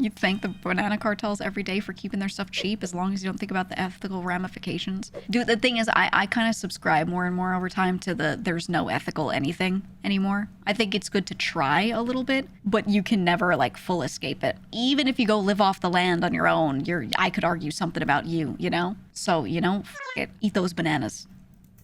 You thank the banana cartels every day for keeping their stuff cheap as long as you don't think about the ethical ramifications. Dude, the thing is, I kind of subscribe more and more over time to there's no ethical anything anymore. I think it's good to try a little bit, but you can never like full escape it. Even if you go live off the land on your own, I could argue something about you, you know? So, you know, eat those bananas.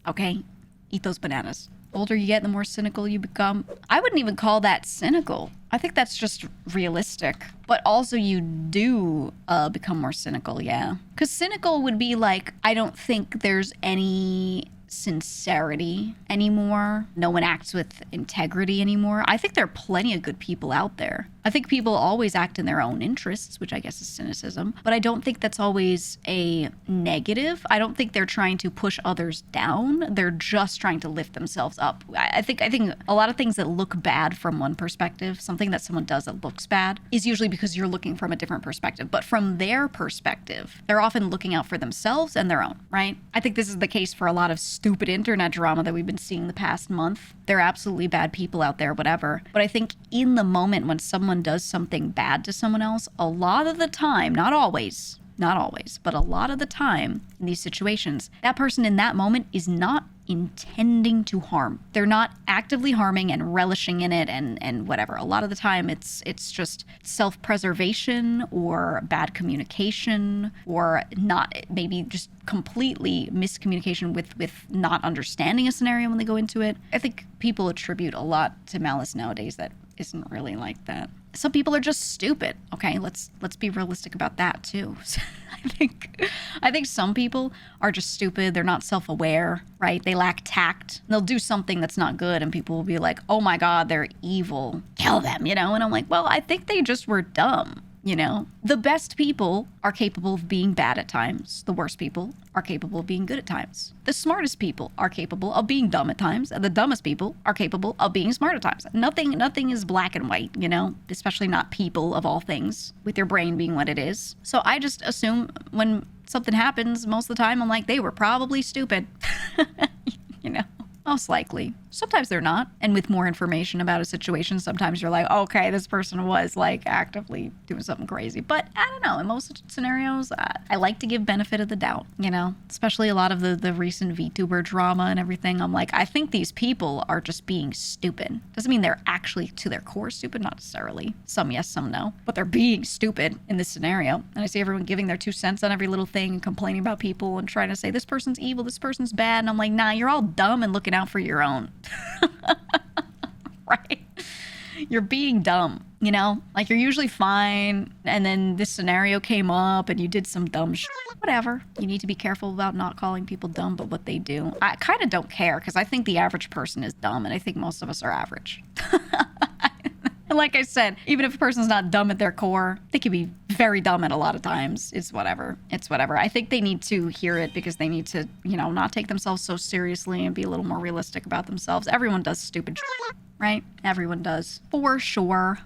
Okay? Eat those bananas. The older you get, the more cynical you become. I wouldn't even call that cynical. I think that's just realistic. But also you do become more cynical, yeah. Because cynical would be like, I don't think there's any sincerity anymore. No one acts with integrity anymore. I think there are plenty of good people out there. I think people always act in their own interests, which I guess is cynicism, but I don't think that's always a negative. I don't think they're trying to push others down. They're just trying to lift themselves up. I think a lot of things that look bad from one perspective, something that someone does that looks bad, is usually because you're looking from a different perspective. But from their perspective, they're often looking out for themselves and their own, right? I think this is the case for a lot of stupid internet drama that we've been seeing the past month. There are absolutely bad people out there, whatever. But I think in the moment when someone does something bad to someone else, a lot of the time, not always, but a lot of the time in these situations, that person in that moment is not intending to harm. They're not actively harming and relishing in it and whatever. A lot of the time it's just self-preservation or bad communication or not, maybe just completely miscommunication with not understanding a scenario when they go into it. I think people attribute a lot to malice nowadays that isn't really like that. Some people are just stupid. Okay, let's be realistic about that too. I think some people are just stupid. They're not self-aware, right? They lack tact. They'll do something that's not good and people will be like, oh my God, they're evil. Kill them, you know? And I'm like, well, I think they just were dumb. You know, the best people are capable of being bad at times. The worst people are capable of being good at times. The smartest people are capable of being dumb at times. And the dumbest people are capable of being smart at times. Nothing is black and white, you know, especially not people of all things, with their brain being what it is. So I just assume when something happens, most of the time I'm like, they were probably stupid, you know. Most likely. Sometimes they're not. And with more information about a situation, sometimes you're like, okay, this person was like actively doing something crazy. But I don't know. In most scenarios, I like to give benefit of the doubt, you know, especially a lot of the recent VTuber drama and everything. I'm like, I think these people are just being stupid. Doesn't mean they're actually to their core stupid, not necessarily. Some yes, some no. But they're being stupid in this scenario. And I see everyone giving their 2 cents on every little thing and complaining about people and trying to say this person's evil, this person's bad. And I'm like, nah, you're all dumb and looking out for your own. Right? You're being dumb, you know? Like, you're usually fine, and then this scenario came up and you did some dumb shit. Whatever. You need to be careful about not calling people dumb, but what they do. I kind of don't care, because I think the average person is dumb, and I think most of us are average. And like I said, even if a person's not dumb at their core, they can be very dumb at a lot of times. It's whatever. I think they need to hear it because they need to, you know, not take themselves so seriously and be a little more realistic about themselves. Everyone does stupid shit, right? Everyone does. For sure.